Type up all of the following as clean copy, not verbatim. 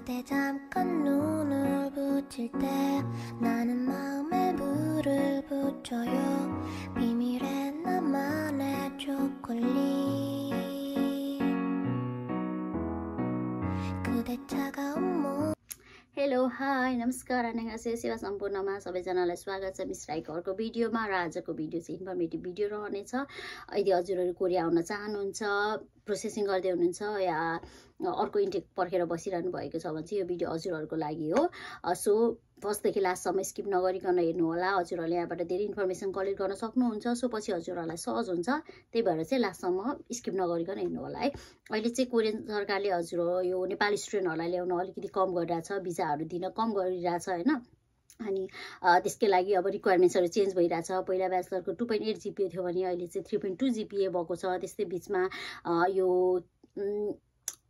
그때 잠깐 눈을 붙일 때 나는 마음에 불을 붙여요. 비밀의 나만의 초콜릿 그대 차가운 몸. Hello hi नमस्कार 안녕하세요 सेवा सम्पूर्णमा सबैजनालाई स्वागत छ मिस राईको अर्को भिडियोमा र आजको भिडियो चाहिँ इन्फर्मेटिभ भिडियो रहनेछ। यदि हजुरहरू कोरिया आउन चाहनुहुन्छ प्रोसेसिङ गर्दै हुनुहुन्छ या अर्को इन्टेक पर्खेर बसिरहनु भएको छ भने चाहिँ यो भिडियो हजुरहरूको लागि हो। सो फर्स्टदेखि लास्टसम्म स्किप नगरिकन हेर्नु होला। हजुरहरूले यहाँबाट धेरै इन्फर्मेसन कलेक्ट गर्न सक्नुहुन्छ। सो पछि हजुरहरूलाई सहज हुन्छ, त्यही भएर चाहिँ लास्टसम्म स्किप नगरिकन हेर्नु होला है। अहिले चाहिँ कोरियन सरकारले हजुर यो नेपाली स्टुडेन्टहरूलाई ल्याउन अलिकति कम गरिरहेछ, भिजाहरू दिन कम गरिरहेछ होइन। अनि त्यसकै लागि अब रिक्वायरमेन्ट्सहरू चेन्ज भइरहेछ। पहिला ब्याचलरको 2.8 GPA थियो भने अहिले चाहिँ 3.2 GPA भएको छ। त्यस्तै बिचमा यो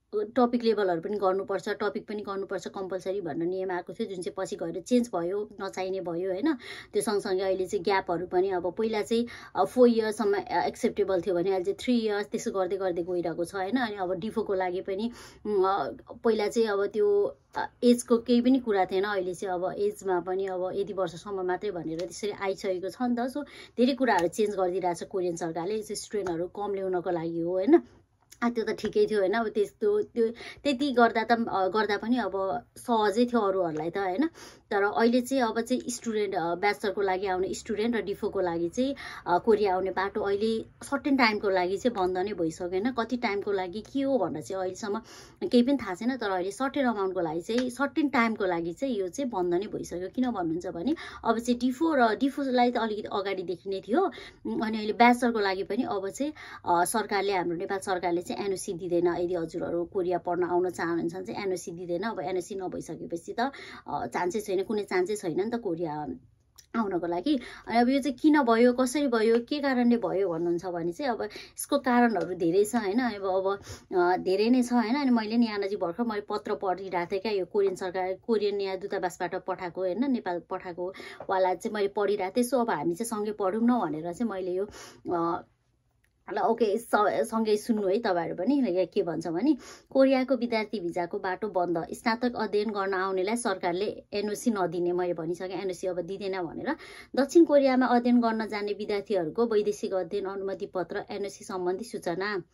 टपिक लेभलहरू पनि गर्नुपर्छ, टपिक पनि गर्नुपर्छ कम्पलसरी भनेर नियम आएको थियो, जुन चाहिँ पछि गएर चेन्ज भयो, नचाहिने भयो होइन। त्यो सँगसँगै अहिले चाहिँ ग्यापहरू पनि अब पहिला चाहिँ 4 इयर्ससम्म एक्सेप्टेबल थियो भने अहिले चाहिँ 3 इयर्स त्यसो गर्दै गर्दै गइरहेको छ होइन। अनि अब डिफोको लागि पनि पहिला चाहिँ अब त्यो एजको केही पनि कुरा थिएन, अहिले चाहिँ अब एजमा पनि अब यति वर्षसम्म मात्रै भनेर त्यसरी आइसकेको छ नि त। सो धेरै कुराहरू चेन्ज गरिदिरहेछ कोरियन सरकारले, स्टुडेन्टहरू कम ल्याउनको लागि हो होइन। त्यो त ठिकै थियो होइन। अब त्यति गर्दा पनि अब सहजै थियो अरूहरूलाई त होइन। तर अहिले चाहिँ अब चाहिँ स्टुडेन्ट ब्याचलरको लागि आउने स्टुडेन्ट र डिफोको लागि चाहिँ कोरिया आउने बाटो अहिले सर्टेन टाइमको लागि चाहिँ बन्द नै भइसक्यो होइन। कति टाइमको लागि के हो भनेर चाहिँ अहिलेसम्म केही पनि थाहा छैन। तर अहिले सर्टेन अमाउन्टको लागि चाहिँ सर्टेन टाइमको लागि चाहिँ यो चाहिँ बन्द नै भइसक्यो। किन भन्नुहुन्छ भने अब चाहिँ डिफोलाई त अलिकति अगाडिदेखि नै थियो। अनि अहिले ब्याचलरको लागि पनि अब चाहिँ सरकारले, हाम्रो नेपाल सरकारले चाहिँ एनओसी दिँदैन। यदि हजुरहरू कोरिया पढ्न आउन चाहनुहुन्छ भने चाहिँ एनओसी दिँदैन। अब एनओसी नभइसकेपछि त चान्सै छैन, कुनै चान्सै छैन नि त कोरिया आउनको लागि। अनि अब यो चाहिँ किन भयो, कसरी भयो, के कारणले भयो भन्नुहुन्छ भने चाहिँ अब यसको कारणहरू धेरै छ होइन। अब धेरै नै छ होइन। अनि मैले नि यहाँ नजिक भर्खर मैले पत्र पढिरहेको थिएँ क्या, यो कोरियन सरकार कोरियन यहाँ दूतावासबाट पठाएको होइन, नेपाल पठाएको वाला चाहिँ मैले पढिरहेको थिएँ। सो अब हामी चाहिँ सँगै पढौँ न भनेर चाहिँ मैले यो ल ओके सँगै सुन्नु है तपाईँहरू पनि के भन्छ भने कोरियाको विद्यार्थी भिजाको बाटो बन्द, स्नातक अध्ययन गर्न आउनेलाई सरकारले एनओसी नदिने, मैले भनिसकेँ एनओसी अब दिँदैन भनेर। दक्षिण कोरियामा अध्ययन गर्न जाने विद्यार्थीहरूको वैदेशिक अध्ययन अनुमति पत्र एनओसी सम्बन्धी सूचना।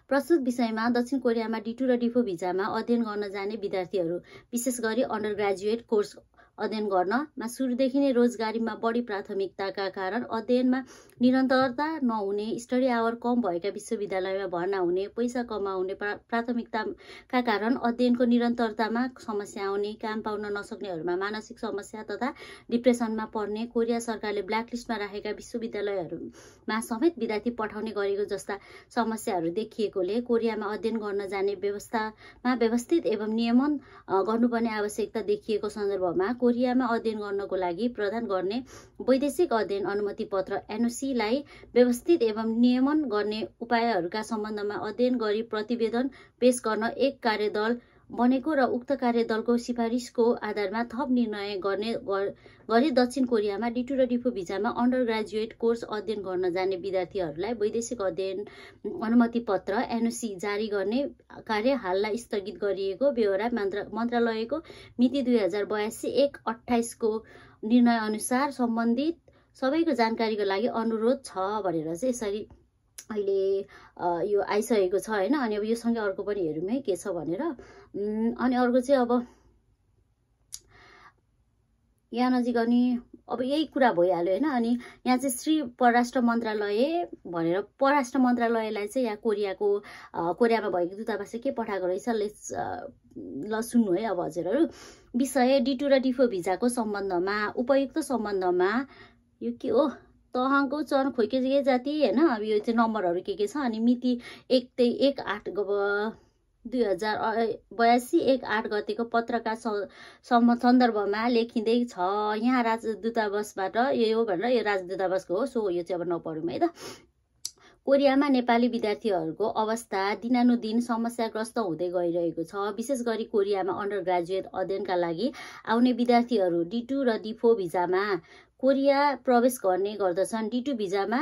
प्रस्तुत विषयमा दक्षिण कोरियामा D2 र D4 भिजामा अध्ययन गर्न जाने विद्यार्थीहरू विशेष गरी अन्डर ग्रेजुएट कोर्स अध्ययन गर्नमा सुरुदेखि नै रोजगारीमा बढी प्राथमिकताका कारण अध्ययनमा निरन्तरता नहुने, स्टडी आवर कम भएका विश्वविद्यालयमा भर्ना हुने, पैसा कमाउने प्राथमिकताका कारण अध्ययनको निरन्तरतामा समस्या आउने, काम पाउन नसक्नेहरूमा मानसिक समस्या तथा डिप्रेसनमा पर्ने, कोरिया सरकारले ब्ल्याकलिस्टमा राखेका विश्वविद्यालयहरूमा समेत विद्यार्थी पठाउने गरेको जस्ता समस्याहरू देखिएकोले कोरियामा अध्ययन गर्न जाने व्यवस्थामा व्यवस्थित एवं नियमन गर्नुपर्ने आवश्यकता देखिएको सन्दर्भमा कोरियामा अध्ययन गर्नको लागि प्रदान गर्ने वैदेशिक अध्ययन अनुमति पत्र एनओसीलाई व्यवस्थित एवं नियमन गर्ने उपायहरूका सम्बन्धमा अध्ययन गरी प्रतिवेदन पेश गर्न एक कार्यदल बनेको र उक्त कार्यदलको सिफारिसको आधारमा थप निर्णय गरी दक्षिण कोरियामा D2 र D4 भिजामा अन्डर ग्रेजुएट कोर्स अध्ययन गर्न जाने विद्यार्थीहरूलाई वैदेशिक अध्ययन अनुमति पत्र एनओसी जारी गर्ने कार्य हाललाई स्थगित गरिएको बेहोरा मन्त्रालयको मिति 2082/1/28 को निर्णय अनुसार सम्बन्धित सबैको जानकारीको लागि अनुरोध छ भनेर चाहिँ यसरी अहिले यो आइसकेको छ होइन। अनि अब यो सँगै अर्को पनि हेरौँ है के छ भनेर। अनि अर्को चाहिँ अब यहाँ नजिक अनि अब यही कुरा भइहाल्यो होइन। अनि यहाँ चाहिँ श्री परराष्ट्र मन्त्रालय भनेर परराष्ट्र मन्त्रालयलाई चाहिँ यहाँ कोरियामा भएको दूतावासले के पठाएको रहेछ ल सुन्नु है अब हजुरहरू। विषय D2 र D4 भिजाको सम्बन्धमा उपयुक्त सम्बन्धमा यो के हो तहको चन खोइके जाति होइन। अब यो चाहिँ नम्बरहरू के छ अनि मिति 2082/1/8 गतेको पत्रका सन्दर्भमा लेखिँदै छ। यहाँ राजदूतावासबाट यो भनेर यो राजदूतावासको हो। सो यो चाहिँ अब नपढौँ है त। कोरियामा नेपाली विद्यार्थीहरूको अवस्था दिनानुदिन समस्याग्रस्त हुँदै गइरहेको छ। विशेष गरी कोरियामा अन्डर ग्रेजुएट अध्ययनका लागि आउने विद्यार्थीहरू D2 र D4 भिजामा कोरिया प्रवेश गर्ने गर्दछन्। D2 भिजामा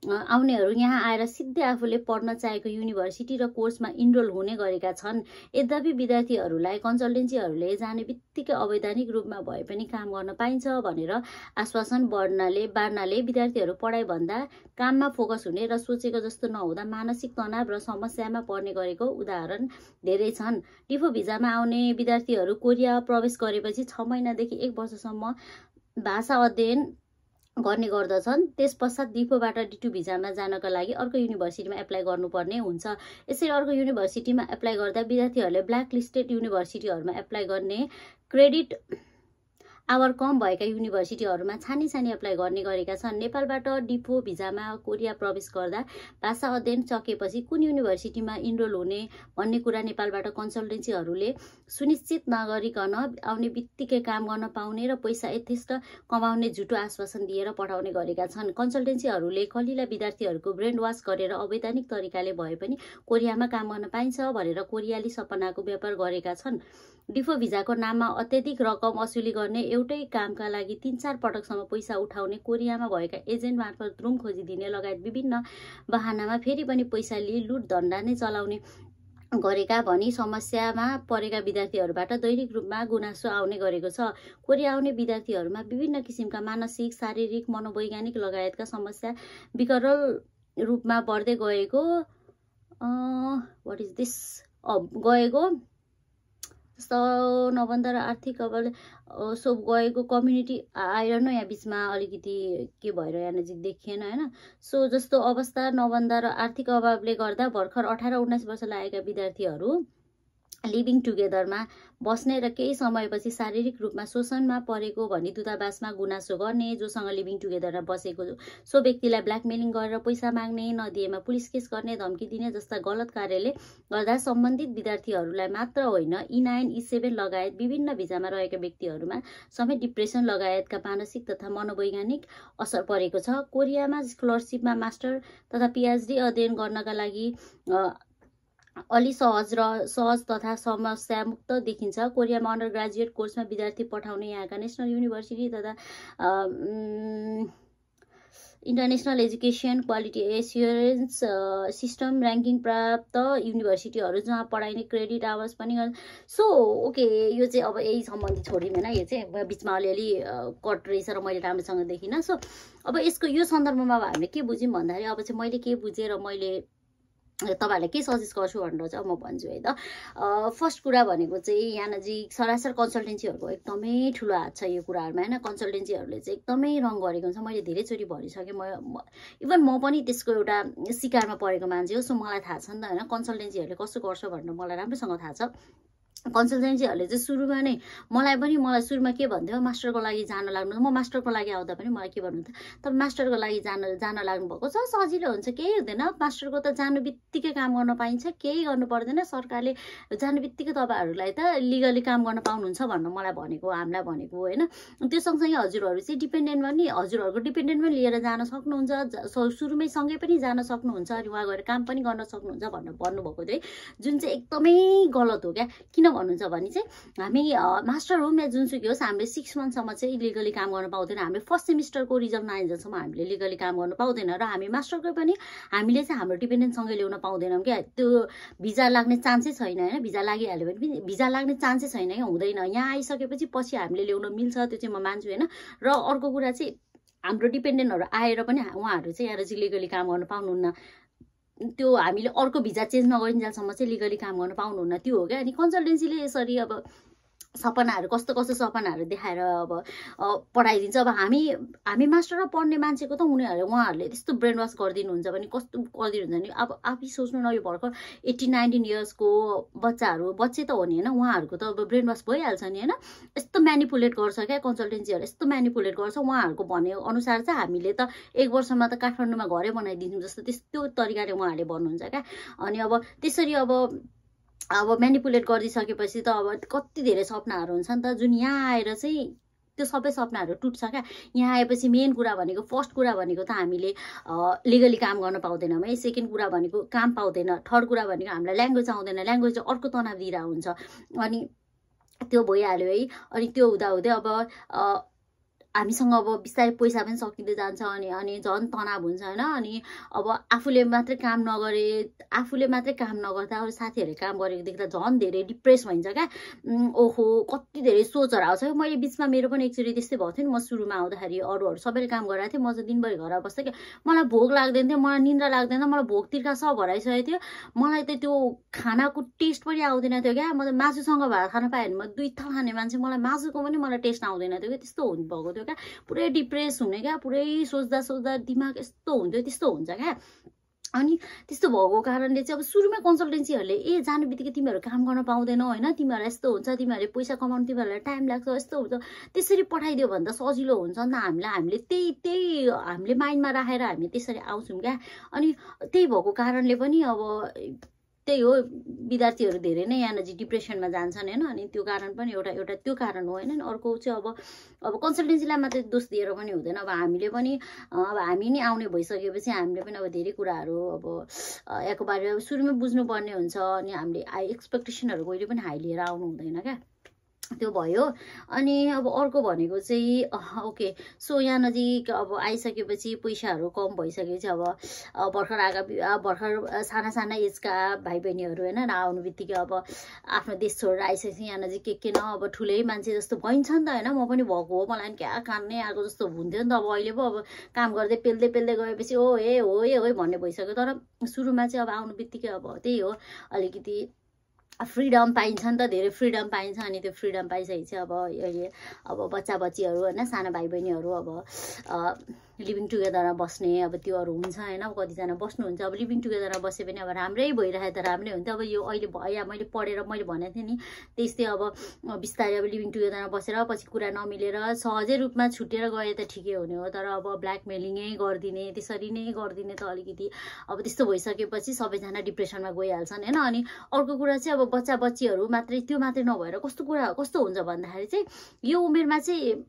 आउनेहरू यहाँ आएर सिधै आफूले पढ्न चाहेको युनिभर्सिटी र कोर्समा इनरोल हुने गरेका छन्। यद्यपि विद्यार्थीहरूलाई कन्सल्टेन्सीहरूले जाने बित्तिकै अवैधानिक रूपमा भए पनि काम गर्न पाइन्छ भनेर आश्वासन बाड्नाले विद्यार्थीहरू पढाइभन्दा काममा फोकस हुने र सोचेको जस्तो नहुँदा मानसिक तनाव र समस्यामा पर्ने गरेको उदाहरण धेरै छन्। D4 भिजामा आउने विद्यार्थीहरू कोरिया प्रवेश गरेपछि 6 महिनादेखि 1 वर्षसम्म भाषा अध्ययन गर्ने गर्दछन्। त्यसपश्चात D4बाट D2 भिजामा जानका लागि अर्को युनिभर्सिटीमा एप्लाई गर्नुपर्ने हुन्छ। यसरी अर्को युनिभर्सिटीमा एप्लाई गर्दा विद्यार्थीहरूले ब्ल्याक लिस्टेड युनिभर्सिटीहरूमा एप्लाई गर्ने क्रेडिट आवर कम भएका युनिभर्सिटीहरूमा छानी एप्लाई गर्ने गरेका छन्। नेपालबाट D4 भिजामा कोरिया प्रवेश गर्दा भाषा अध्ययन सकेपछि कुन युनिभर्सिटीमा इनरोल हुने भन्ने कुरा नेपालबाट कन्सल्टेन्सीहरूले सुनिश्चित नगरिकन आउने बित्तिकै काम गर्न पाउने र पैसा यथेष्ट कमाउने झुटो आश्वासन दिएर पठाउने गरेका छन्। कन्सल्टेन्सीहरूले कलिला विद्यार्थीहरूको ब्रेन वास गरेर अवैधानिक तरिकाले भए पनि कोरियामा काम गर्न पाइन्छ भनेर कोरियाली सपनाको व्यापार गरेका छन्। D4 भिजाको नाममा अत्यधिक रकम असुली गर्ने, एउटै कामका लागि 3-4 पटकसम्म पैसा उठाउने, कोरियामा भएका एजेन्ट मार्फत रुम खोजिदिने लगायत विभिन्न बहानामा फेरि पनि पैसा लिई लुट धन्दा नै चलाउने गरेका भनी समस्यामा परेका विद्यार्थीहरूबाट दैनिक रूपमा गुनासो आउने गरेको छ। कोरिया आउने विद्यार्थीहरूमा विभिन्न किसिमका मानसिक, शारीरिक, मनोवैज्ञानिक लगायतका समस्या विकराल रूपमा बढ्दै गएको जस्तो नभन्दा र आर्थिक गएको कम्युनिटी आएर न यहाँ बिचमा अलिकति के भएर यहाँ नजिक देखिएन हैन। सो जस्तो अवस्था नभन्दा र आर्थिक अभावले गर्दा भर्खर 18-19 वर्ष लागेका विद्यार्थीहरू लिभिङ टुगेदरमा बस्ने र केही समयपछि शारीरिक रूपमा शोषणमा परेको भनी दूतावासमा गुनासो गर्ने, जोसँग लिभिङ टुगेदरमा बसेको सो व्यक्तिलाई ब्ल्याकमेलिङ गरेर पैसा माग्ने, नदिएमा पुलिस केस गर्ने, धम्की दिने जस्ता गलत कार्यले गर्दा सम्बन्धित विद्यार्थीहरूलाई मात्र होइन E9, E7 लगायत विभिन्न भिजामा रहेका व्यक्तिहरूमा समेत डिप्रेसन लगायतका मानसिक तथा मनोवैज्ञानिक असर परेको छ। कोरियामा स्कलरसिपमा मास्टर तथा PhD अध्ययन गर्नका लागि अलि सहज तथा समस्या मुक्त देखिन्छ। कोरियामा अन्डर ग्रेजुएट कोर्समा विद्यार्थी पठाउने यहाँका नेशनल युनिभर्सिटी तथा international education quality assurance system ranking प्राप्त युनिभर्सिटीहरू जहाँ पढाइने क्रेडिट आवर्स पनि सो ओके, यो चाहिँ अब यही सम्बन्धी छोडिम होइन, यो चाहिँ बिचमा अलिअलि कट रहेछ र मैले राम्रोसँग देखिनँ। सो अब यसको यो सन्दर्भमा अब हामीले के बुझ्यौँ भन्दाखेरि अब चाहिँ मैले के बुझेँ र मैले तपाईहरुलाई के सजेस्ट गर्छु भनेर चाहिँ म भन्छु है त। फर्स्ट कुरा भनेको चाहिँ यहाँ नजिक सरासर कन्सल्टेन्सीहरूको एकदमै ठुलो हात छ यो कुराहरुमा हैन। कन्सल्टेन्सीहरूले चाहिँ एकदमै रङ गरेको हुन्छ। मैले धेरैचोटि भनिसकेँ, इभन म पनि त्यसको एउटा शिकारमा परेको मान्छे हो। सो मलाई थाहा छ नि त हैन कन्सल्टेन्सीहरूले कस्तो गर्छ भनेर मलाई राम्रोसँग थाहा छ। कन्सल्टेन्सीहरूले चाहिँ मलाई सुरुमा के भन्थ्यो, मास्टरको लागि जान लाग्नु। म मास्टरको लागि आउँदा पनि मलाई के भन्नुहुन्थ्यो, तर मास्टरको लागि जान लाग्नु भएको छ, सजिलो हुन्छ, केही हुँदैन, मास्टरको त जानु बित्तिकै काम गर्न पाइन्छ, केही गर्नु पर्दैन, सरकारले जानु बित्तिकै तपाईहरुलाई त लिगली काम गर्न पाउनुहुन्छ भनेर मलाई भनेको, हामीलाई भनेको हैन। त्यो सँगसँगै हजुरहरू चाहिँ डिपेन्डेन्ट पनि हजुरहरूको डिपेन्डेन्ट पनि लिएर जान सक्नुहुन्छ, सुरुमै सँगै पनि जान सक्नुहुन्छ, अनि उहाँ गएर काम पनि गर्न सक्नुहुन्छ भनेर भन्नुभएको थियो, जुन चाहिँ एकदमै गलत हो क्या। किन भन्नुहुन्छ भने चाहिँ हामी मास्टर होम या जुनसुकै होस्, हामीले 6 मन्थसम्म चाहिँ लिगली काम गर्न पाउँदैन। हामीले फर्स्ट सेमिस्टरको रिजल्ट नआइन्जेलसम्म हामीले लिगली काम गर्न पाउँदैन र हामी मास्टरको पनि हामीले चाहिँ हाम्रो डिपेन्डेन्टसँगै ल्याउन पाउँदैनौँ क्या। त्यो भिजा लाग्ने चान्सै छैन हैन। भिजा लागिहाल्यो भने पनि भिजा लाग्ने चान्सै छैन, हुँदैन। यहाँ आइसकेपछि पछि हामीले ल्याउन मिल्छ, त्यो चाहिँ म मान्छु हैन। र अर्को कुरा चाहिँ हाम्रो डिपेन्डेन्टहरू आएर पनि उहाँहरू चाहिँ यहाँ चाहिँ लिगली काम गर्न पाउनुहुन्न। त्यो हामीले अर्को भिजा चेन्ज नगरिन्जेलसम्म चाहिँ लिगली काम गर्न पाउनुहुन्न, त्यो हो क्या। अनि कन्सल्टेन्सीले यसरी अब सपनाहरू कस्तो सपनाहरू देखाएर अब पढाइदिन्छ। अब हामी मास्टरमा पढ्ने मान्छेको त उहाँहरूले त्यस्तो ब्रेन वास गरिदिनुहुन्छ भने कस्तो गरिदिनुहुन्छ नि। अब आफै सोच्नु न, यो भर्खर 18-19 इयर्सको बच्चे त हो नि होइन, उहाँहरूको त अब ब्रेन वास भइहाल्छ नि होइन। यस्तो म्यानिपुलेट गर्छ क्या कन्सल्टेन्सीहरू, यस्तो म्यानिपुलेट गर्छ। उहाँहरूको भने अनुसार चाहिँ हामीले त 1 वर्षमा त काठमाडौँमा घरै बनाइदिन्छौँ जस्तो त्यस्तो तरिकाले उहाँहरूले भन्नुहुन्छ क्या। अनि अब त्यसरी अब म्यानिपुलेट गरिसकेपछि त अब कति धेरै सपनाहरू हुन्छ नि त, जुन यहाँ आएर चाहिँ त्यो सबै सपनाहरू टुट्छ क्या। यहाँ आएपछि मेन कुरा भनेको फर्स्ट कुरा भनेको त हामीले लिगली काम गर्न पाउँदैनौँ है। सेकेन्ड कुरा भनेको काम पाउँदैन। थर्ड कुरा भनेको हामीलाई ल्याङ्ग्वेज आउँदैन, ल्याङ्ग्वेज अर्को तनाव दिइरहेको हुन्छ। अनि त्यो भइहाल्यो है। अनि त्यो हुँदाहुँदै अब हामीसँग अब बिस्तारै पैसा पनि सकिँदै जान्छ अनि झन् तनाव हुन्छ होइन। अनि अब आफूले मात्रै काम नगर्दा अरू साथीहरूले काम गरेको देख्दा झन् धेरै डिप्रेस भइन्छ क्या। ओहो कति धेरै सोचहरू आउँछ क्या। मैले बिचमा मेरो पनि एकचोटि त्यस्तै भएको थियो नि। म सुरुमा आउँदाखेरि अरूहरू सबैले काम गरिरहेको थिएँ, म चाहिँ दिनभरि घरमा बस्थेँ क्या। मलाई भोक लाग्दैन थियो, मलाई निन्द्रा लाग्दैन, मलाई भोक तिर्खा सब हराइसकेको थियो। मलाई त त्यो खानाको टेस्ट पनि आउँदैन थियो क्या। म त मासुसँग भात खान पाएँ भने म 2 थल खाने मान्छे, मलाई मासुको पनि मलाई टेस्ट आउँदैन थियो क्या। त्यस्तो भएको थियो क्या। पुरै डिप्रेस हुने क्या, पुरै सोच्दा दिमाग यस्तो हुन्थ्यो, त्यस्तो हुन्छ क्या। अनि त्यस्तो भएको कारणले चाहिँ अब सुरुमा कन्सल्टेन्सीहरूले जाने बित्तिकै तिमीहरू काम गर्न पाउँदैनौ होइन, तिमीहरूलाई यस्तो हुन्छ, तिमीहरूले पैसा कमाउनु तिमीहरूलाई टाइम लाग्छ, यस्तो हुन्छ, त्यसरी पठाइदियो भने त सजिलो हुन्छ नि त हामीलाई। हामीले त्यही हामीले माइन्डमा राखेर हामी त्यसरी आउँछौँ क्या। अनि त्यही भएको कारणले पनि अब त्यही हो, विद्यार्थीहरू धेरै नै यहाँनिर डिप्रेसनमा जान्छन् होइन। अनि त्यो कारण पनि एउटा त्यो कारण हो होइन। अर्को चाहिँ अब कन्सल्टेन्सीलाई मात्रै दोष दिएर पनि हुँदैन। अब हामीले पनि अब हामी नै आउने भइसकेपछि हामीले पनि अब धेरै कुराहरू अब यहाँको बारेमा सुरुमै बुझ्नुपर्ने हुन्छ। अनि हामीले एक्सपेक्टेसनहरू कहिले पनि हाई लिएर आउनु हुँदैन क्या। त्यो भयो। अनि अब अर्को भनेको चाहिँ ओके सो यहाँ नजिक अब आइसकेपछि पैसाहरू कम भइसकेपछि अब भर्खर साना एजका भाइ बहिनीहरू होइन आउनु बित्तिकै अब आफ्नो देश छोडेर आइसकेपछि यहाँ नजिक के न अब ठुलै मान्छे जस्तो भइन्छ नि त होइन। म पनि भएको हो, मलाई क्या कान्नै आएको जस्तो हुन्थ्यो नि त। अब अहिले पो अब काम गर्दै पेल्दै गएपछि हो ए भन्ने भइसक्यो। तर सुरुमा चाहिँ अब आउनु बित्तिकै अब त्यही हो, अलिकति फ्रिडम पाइन्छ नि त, धेरै फ्रिडम पाइन्छ। अनि त्यो फ्रिडम पाइसकेपछि अब अहिले अब बच्चाबच्चीहरू होइन, साना भाइ बहिनीहरू अब लिभिङ टुगेदरमा बस्ने अब त्योहरू हुन्छ होइन। अब कतिजना बस्नुहुन्छ, अब लिभिङ टुगेदरमा बसे पनि अब राम्रै भइरहेको त राम्रै हुन्थ्यो। अब यो अहिले मैले पढेर मैले भनेको थिएँ नि त्यस्तै अब बिस्तारै अब लिभिङ टुगेदरमा बसेर पछि कुरा नमिलेर सहजै रूपमा छुटेर गए त ठिकै हुने हो। तर अब ब्ल्याकमेलिङै गरिदिने, त्यसरी नै गरिदिने त अलिकति अब त्यस्तो भइसकेपछि सबैजना डिप्रेसनमा गइहाल्छन् होइन। अनि अर्को कुरा चाहिँ अब बच्चाबच्चीहरू त्यो मात्रै नभएर कस्तो हुन्छ भन्दाखेरि चाहिँ यो उमेरमा चाहिँ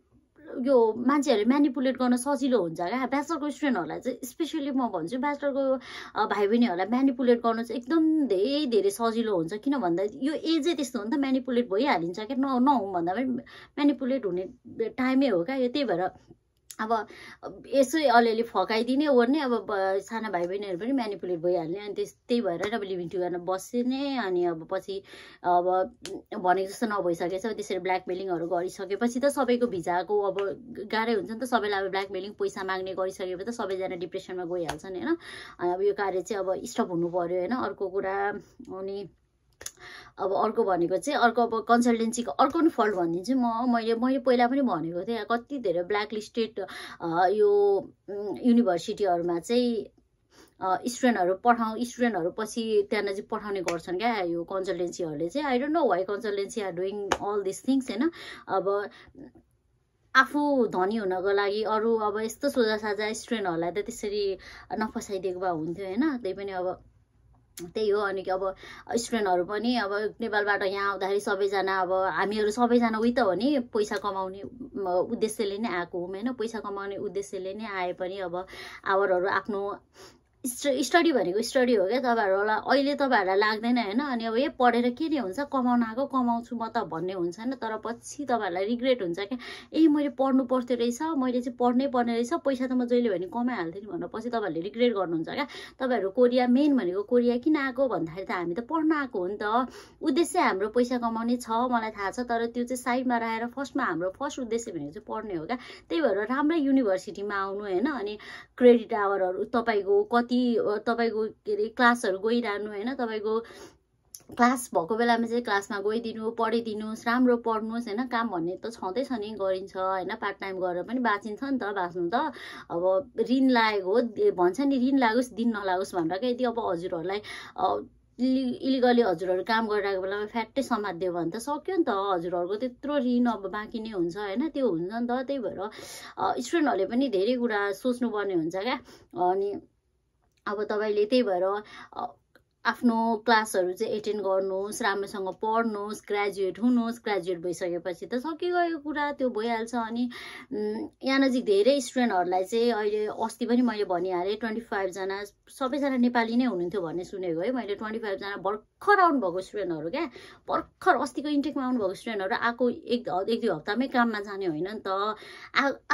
यो मान्छेहरूले म्यानिपुलेट गर्न सजिलो हुन्छ क्या। ब्याचलरको स्टुडेन्टहरूलाई चाहिँ स्पेसली म भन्छु, ब्याचलरको भाइ बहिनीहरूलाई म्यानिपुलेट गर्नु चाहिँ एकदम धेरै सजिलो हुन्छ। किन भन्दा यो एजै त्यस्तो हो नि त, म्यानिपुलेट भइहालिन्छ क्या। नहुँ भन्दा पनि म्यानिपुलेट हुने टाइमै हो क्या यो। त्यही भएर अब यसै अलिअलि फकाइदिने ओर्ने अब साना भाइ बहिनीहरू पनि म्यानिपुलेट भइहाल्ने। अनि त्यही भएर अब लिभिङ टुगेदरमा बस्ने। अनि अब पछि अब भनेको जस्तो नभइसकेछ त्यसरी ब्ल्याकमेलिङहरू गरिसकेपछि त सबैको भिजाको अब गाह्रै हुन्छ नि त। सबैलाई अब ब्ल्याकमेलिङ पैसा माग्ने गरिसकेपछि त सबैजना डिप्रेसनमा गइहाल्छन् होइन। अब यो कार्य चाहिँ अब स्टप हुनु पर्यो होइन। अर्को कुरा अनि अब अर्को भनेको चाहिँ अब कन्सल्टेन्सीको अर्को पनि फल्ट भनिदिन्छु मैले पहिला पनि भनेको थिएँ, कति धेरै ब्ल्याकलिस्टेड यो युनिभर्सिटीहरूमा चाहिँ स्टुडेन्टहरू पछि त्यहाँ चाहिँ पठाउने गर्छन् क्या यो कन्सल्टेन्सीहरूले चाहिँ। I don't know why consultancy are doing all this things होइन। अब आफू धनी हुनको लागि अरू अब यस्तो सोझासाझा स्टुडेन्टहरूलाई त त्यसरी नफसाइदिएको भए हुन्थ्यो होइन। त्यही पनि अब त्यही हो। अनि अब स्टुडेन्टहरू पनि अब नेपालबाट यहाँ आउँदाखेरि सबैजना अब हामीहरू सबैजना उही त हो नि, पैसा कमाउने उद्देश्यले नै आएको हो होइन। पैसा कमाउने उद्देश्यले नै आए पनि अब आवरहरू आफ्नो स्टडी भनेको स्टडी हो क्या। तपाईँहरूलाई अहिले तपाईँहरूलाई लाग्दैन होइन। अनि अब पढेर के नै हुन्छ, कमाउन आएको कमाउँछु म त भन्ने हुन्छ होइन। तर पछि तपाईँहरूलाई रिग्रेट हुन्छ क्या, मैले पढ्नु पर्थ्यो रहेछ, मैले चाहिँ पढ्नै पर्ने रहेछ, पैसा त म जहिले भने कमाइहाल्थेँ नि भनेर पछि तपाईँहरूले रिग्रेट गर्नुहुन्छ क्या। तपाईँहरू कोरिया मेन भनेको कोरिया किन आएको भन्दाखेरि त हामी त पढ्न आएको हो नि त। उद्देश्य हाम्रो पैसा कमाउने छ मलाई थाहा छ, तर त्यो चाहिँ साइडमा राखेर फर्स्टमा हाम्रो फर्स्ट उद्देश्य भनेको चाहिँ पढ्ने हो क्या। त्यही भएर राम्रै युनिभर्सिटीमा आउनु होइन। अनि क्रेडिट आवरहरू तपाईँको तपाईँको के अरे क्लासहरू गइरहनु होइन। तपाईँको क्लास भएको बेलामा चाहिँ क्लासमा गइदिनु, पढिदिनुहोस्, राम्रो पढ्नुहोस् होइन। काम भन्ने त छँदैछ नि, गरिन्छ होइन। पार्ट टाइम गरेर पनि बाँचिन्छ नि त, बाँच्नु त। अब ऋण लागेको हो भन्छ नि, ऋण लागोस् दिन नलागोस् भनेर क्या। यदि अब हजुरहरूलाई इलिगली हजुरहरू काम गरिरहेको बेलामा फ्याट्टै समात्दियो भने त सक्यो नि त। हजुरहरूको त्यत्रो ऋण अब बाँकी नै हुन्छ होइन, त्यो हुन्छ नि त। त्यही भएर स्टुडेन्टहरूले पनि धेरै कुरा सोच्नुपर्ने हुन्छ क्या। अनि अब तपाईँले त्यही भएर आफ्नो क्लासहरू चाहिँ एटेन्ड गर्नुहोस्, राम्रोसँग पढ्नुहोस्, ग्रेजुएट हुनुहोस्। ग्रेजुएट भइसकेपछि त सकिगयो कुरा, त्यो भइहाल्छ। अनि यहाँ नजिक धेरै स्टुडेन्टहरूलाई चाहिँ अहिले अस्ति पनि मैले भनिहालेँ 25 जना सबैजना नेपाली नै हुनुहुन्थ्यो भन्ने सुनेको है मैले। 25 जना भर्खर भर्खर आउनुभएको स्टुडेन्टहरू क्या भर्खर अस्तिको इन्टेकमा आउनुभएको स्टुडेन्टहरू आएको एक दुई हप्तामै काममा जाने होइन नि त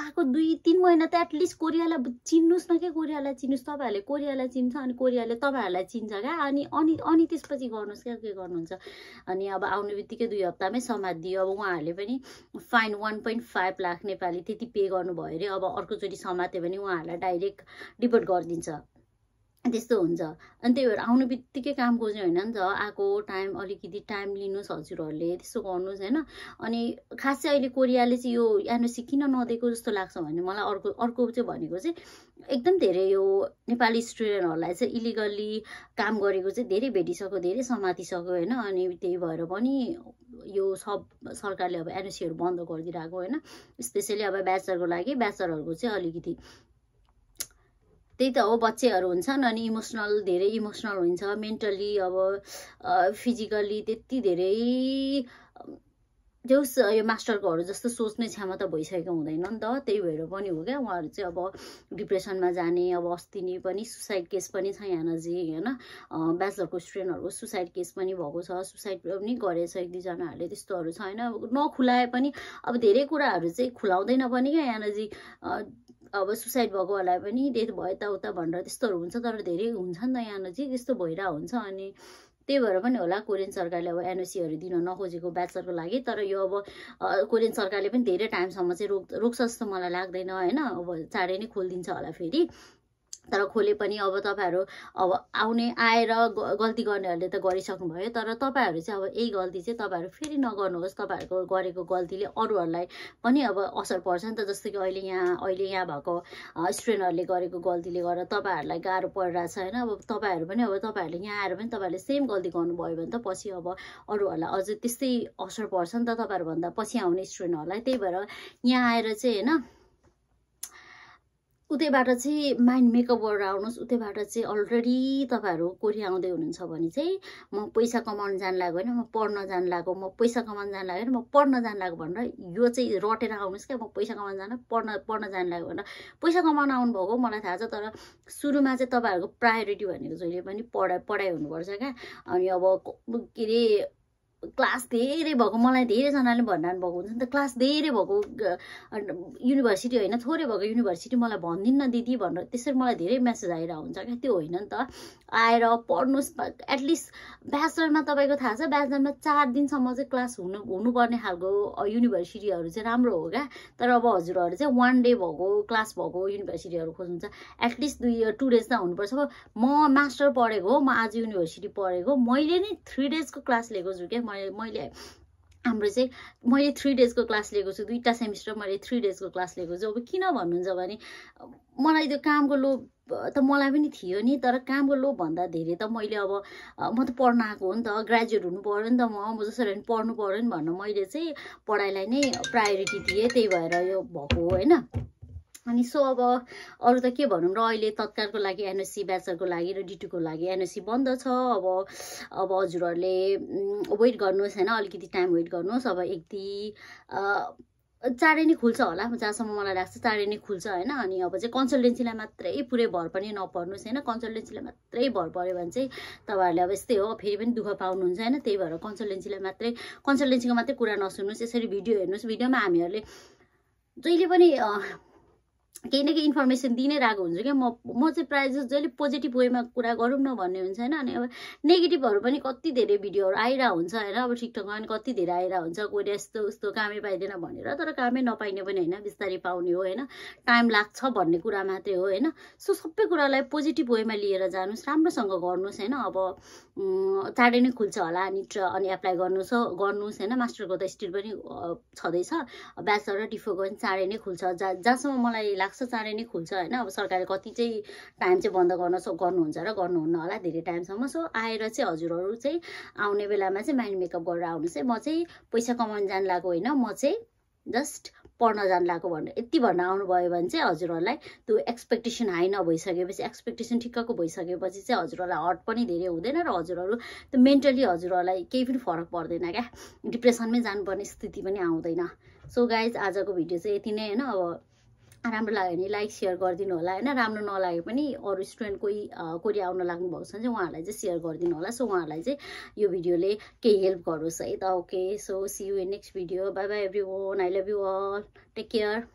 आएको 2-3 महिना त एटलिस्ट कोरियालाई चिन्नुहोस् न क्या कोरियालाई चिन्नुहोस् तपाईँहरूले कोरियालाई चिन्छ अनि कोरियाले तपाईँहरूलाई चिन्छ क्या अनि त्यसपछि गर्नुहोस् क्या के गर्नुहुन्छ अनि अब आउने बित्तिकै 2 हप्तामै समातिदियो अब उहाँहरूले पनि फाइन 1.5 लाख नेपाली त्यति पे गर्नुभयो अरे अब अर्कोचोटि समात्यो भने उहाँहरूलाई डाइरेक्ट डिपोर्ट गरिदिन्छ त्यस्तो हुन्छ अनि त्यही भएर आउने बित्तिकै काम खोज्ने होइन नि त आएको टाइम अलिकति टाइम लिनुहोस् हजुरहरूले त्यस्तो गर्नुहोस् होइन अनि खास चाहिँ अहिले कोरियाले चाहिँ यो एनओसी किन नदिएको जस्तो लाग्छ भने मलाई अर्को चाहिँ भनेको चाहिँ एकदम धेरै यो नेपाली स्टुडेन्टहरूलाई चाहिँ इलिगल्ली काम गरेको चाहिँ धेरै भेटिसक्यो धेरै समातिसक्यो होइन अनि त्यही भएर पनि यो सब सरकारले अब एनओसीहरू बन्द गरिदिइरहेको होइन स्पेसली अब ब्याचलरको लागि ब्याचलरहरूको चाहिँ अलिकति त्यही त हो बच्चेहरू हुन्छन् अनि धेरै इमोसनल हुन्छ मेन्टली अब फिजिकली त्यति धेरै जो यो मास्टरकोहरू जस्तो सोच्ने क्षमता भइसकेको हुँदैन नि त त्यही भएर पनि हो क्या उहाँहरू चाहिँ अब डिप्रेसनमा जाने अब अस्ति नै पनि सुसाइड केस पनि छ यहाँ नजिक होइन ब्याचलरको स्टुडेन्टहरूको सुसाइड केस पनि भएको छ सुसाइड पनि गरेछ 1-2जनाहरूले त्यस्तोहरू छ होइन नखुलाए पनि अब धेरै कुराहरू चाहिँ खुलाउँदैन पनि क्या यहाँ नजिक अब सुसाइड भएकोहरूलाई पनि डेथ भयो यताउता भनेर त्यस्तोहरू हुन्छ तर धेरै हुन्छ नि त यहाँ नजिक त्यस्तो भइरहेको हुन्छ अनि त्यही भएर पनि होला कोरियन सरकारले अब एनओसीहरू दिन नखोजेको ब्याचलरको लागि तर यो अब कोरियन सरकारले पनि धेरै टाइमसम्म चाहिँ रोक्छ जस्तो मलाई लाग्दैन होइन अब चाँडै नै खोलिदिन्छ होला फेरि तर खोले पनि अब तपाईँहरू अब आएर गल्ती गर्नेहरूले त गरिसक्नुभयो तर तपाईँहरू चाहिँ अब यही गल्ती चाहिँ तपाईँहरू फेरि नगर्नुहोस् तपाईँहरूको गरेको गल्तीले अरूहरूलाई पनि अब असर पर्छ नि त जस्तो कि अहिले यहाँ भएको स्टुडेन्टहरूले गरेको गल्तीले गर्दा तपाईँहरूलाई गाह्रो परिरहेछ होइन अब तपाईँहरू पनि अब तपाईँहरूले यहाँ आएर पनि तपाईँहरूले सेम गल्ती गर्नुभयो भने त पछि अब अरूहरूलाई अझै त्यस्तै असर पर्छ नि त तपाईँहरूभन्दा पछि आउने स्टुडेन्टहरूलाई त्यही भएर यहाँ आएर चाहिँ होइन उतैबाट चाहिँ माइन्ड मेकअप गरेर आउनुहोस् उतैबाट चाहिँ अलरेडी तपाईँहरू कोरिया आउँदै हुनुहुन्छ भने चाहिँ म पैसा कमाउन जान लाग्यो होइन म पढ्न जान लाग्यो म पैसा कमाउन जान लाग्यो म पढ्न जान लाग्यो भनेर यो चाहिँ रटेर आउनुहोस् क्या म पैसा कमाउन जान पढ्न जान लाग्यो भनेर पैसा कमाउन आउनुभएको मलाई थाहा छ तर सुरुमा चाहिँ तपाईँहरूको प्रायोरिटी भनेको जहिले पनि पढाइ हुनुपर्छ क्या अनि अब के अरे क्लास धेरै भएको मलाई धेरैजनाले भनिरहनु भएको हुन्छ नि त क्लास धेरै भएको युनिभर्सिटी होइन थोरै भएको युनिभर्सिटी मलाई भनिदिन्न दिदी भनेर त्यसरी मलाई धेरै मेसेज आइरहेको हुन्छ क्या त्यो होइन नि त आएर पढ्नुहोस् एटलिस्ट ब्याचलरमा तपाईँको थाहा छ ब्याचलरमा 4 दिनसम्म चाहिँ क्लास हुनुपर्ने खालको युनिभर्सिटीहरू चाहिँ राम्रो हो क्या तर अब हजुरहरू चाहिँ 1 डे भएको क्लास भएको युनिभर्सिटीहरू खोज्नुहुन्छ एटलिस्ट 2 डेज त हुनुपर्छ म मास्टर पढेको हो म आज युनिभर्सिटी पढेको मैले नै 3 डेजको क्लास लिएको छु क्या मैले हाम्रो चाहिँ मैले 3 डेजको क्लास लिएको छु 2टा सेमिस्टर मैले 3 डेजको क्लास लिएको छु अब किन भन्नुहुन्छ भने मलाई त्यो कामको लोभ त मलाई पनि थियो नि तर कामको लोभ भन्दा धेरै त मैले अब म त पढ्न आएको हो नि त ग्रेजुएट हुनु पर्यो नि त म जसरी पनि पढ्नु पर्यो नि भनेर मैले चाहिँ पढाइलाई नै प्रायोरिटी दिएँ त्यही भएर यो भएको हो होइन अनि सो अब अरू त के भनौँ र अहिले तत्कालको लागि एनओसी ब्याचलरको लागि र D2 को लागि एनओसी बन्द छ अब हजुरहरूले वेट गर्नुहोस् होइन अलिकति टाइम वेट गर्नुहोस् अब चाँडै नै खुल्छ होला जहाँसम्म मलाई लाग्छ चाँडै नै खुल्छ होइन अनि अब चाहिँ कन्सल्टेन्सीलाई मात्रै पुरै भर पनि नपर्नुहोस् होइन कन्सल्टेन्सीलाई मात्रै भर पर्यो भने चाहिँ तपाईँहरूले अब यस्तै हो फेरि पनि दुःख पाउनुहुन्छ होइन त्यही भएर कन्सल्टेन्सीको मात्रै कुरा नसुन्नुहोस् यसरी भिडियो हेर्नुहोस् भिडियोमा हामीहरूले जहिले पनि केही न केही इन्फर्मेसन दिनै रहेको हुन्छ क्या म चाहिँ प्रायः जस्तो जहिले पोजिटिभ वेमा कुरा गरौँ न भन्ने हुन्छ होइन अनि अब नेगेटिभहरू पनि कति धेरै भिडियोहरू आइरहेको हुन्छ होइन अब टिकटकमा पनि कति धेरै आइरहेको हुन्छ कोही यस्तो उस्तो कामै पाइँदैन भनेर तर कामै नपाइने पनि होइन बिस्तारै पाउने हो होइन टाइम लाग्छ भन्ने कुरा मात्रै हो होइन सो सबै कुरालाई पोजिटिभ वेमा लिएर जानुहोस् राम्रोसँग गर्नुहोस् होइन अब चाँडै नै खुल्छ होला अनि एप्लाई गर्नुहोस् होइन मास्टरको त स्टिल पनि छँदैछ ब्याचलर र D4 पनि चाँडै नै खुल्छ जहाँसम्म मलाई लाग्छ चाँडै नै खुल्छ होइन अब सरकारले कति चाहिँ टाइम चाहिँ बन्द गर्नुहुन्छ र गर्नुहुन्न होला धेरै टाइमसम्म सो आएर चाहिँ हजुरहरू चाहिँ आउने बेलामा चाहिँ माइन्ड मेकअप गरेर आउनुहोस् है म चाहिँ पैसा कमाउन जान लागेको होइन म चाहिँ जस्ट पढ्न जान लागेको भनेर यति भन्न आउनुभयो भने चाहिँ हजुरहरूलाई त्यो एक्सपेक्टेसन हाई नभइसकेपछि एक्सपेक्टेसन ठिक्कको भइसकेपछि चाहिँ हजुरहरूलाई हर्ट पनि धेरै हुँदैन र हजुरहरू त्यो मेन्टली हजुरहरूलाई केही पनि फरक पर्दैन क्या डिप्रेसनमै जानुपर्ने स्थिति पनि आउँदैन सो गाइज आजको भिडियो चाहिँ यति नै होइन अब राम्रो लाग्यो भने लाइक सेयर गरिदिनु होला होइन राम्रो नलागे पनि अरू स्टुडेन्ट कोही कोरिया आउन लाग्नु भएको छ भने चाहिँ उहाँहरूलाई चाहिँ सेयर गरिदिनु होला सो उहाँहरूलाई चाहिँ यो भिडियोले केही हेल्प गरोस् है त okay so see you in next video bye bye everyone I love you all take care